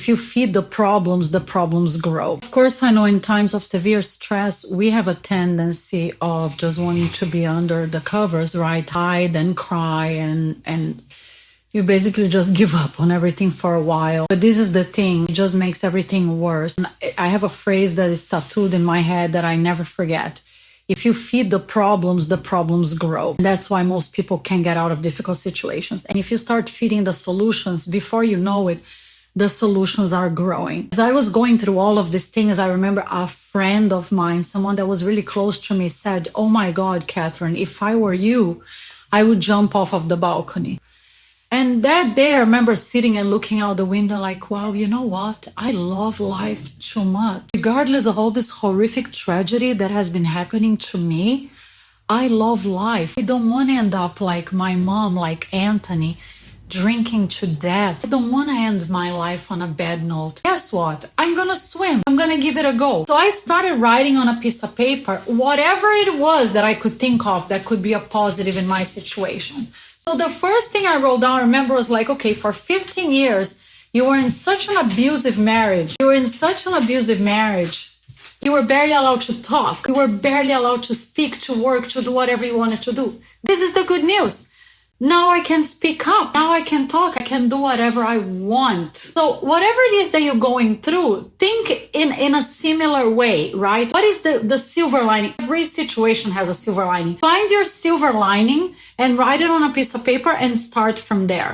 If you feed the problems grow. Of course, I know in times of severe stress, we have a tendency of just wanting to be under the covers, right? Hide and cry and you basically just give up on everything for a while. But this is the thing, it just makes everything worse. And I have a phrase that is tattooed in my head that I never forget. If you feed the problems grow. And that's why most people can't get out of difficult situations. And if you start feeding the solutions, before you know it, the solutions are growing. As I was going through all of these things, I remember a friend of mine, someone that was really close to me, said, "Oh my God, Catherine, if I were you, I would jump off of the balcony." And that day, I remember sitting and looking out the window like, wow, you know what? I love life too much. Regardless of all this horrific tragedy that has been happening to me, I love life. I don't want to end up like my mom, like Anthony, drinking to death. I don't want to end my life on a bad note. Guess what? I'm going to swim. I'm going to give it a go. So I started writing on a piece of paper whatever it was that I could think of that could be a positive in my situation. So the first thing I wrote down, I remember, was like, okay, for 15 years, you were in such an abusive marriage. You were in such an abusive marriage. You were barely allowed to talk. You were barely allowed to speak, to work, to do whatever you wanted to do. This is the good news. Now I can speak up. Now I can talk. I can do whatever I want. So whatever it is that you're going through, think in a similar way, right? What is the silver lining? Every situation has a silver lining. Find your silver lining and write it on a piece of paper and start from there.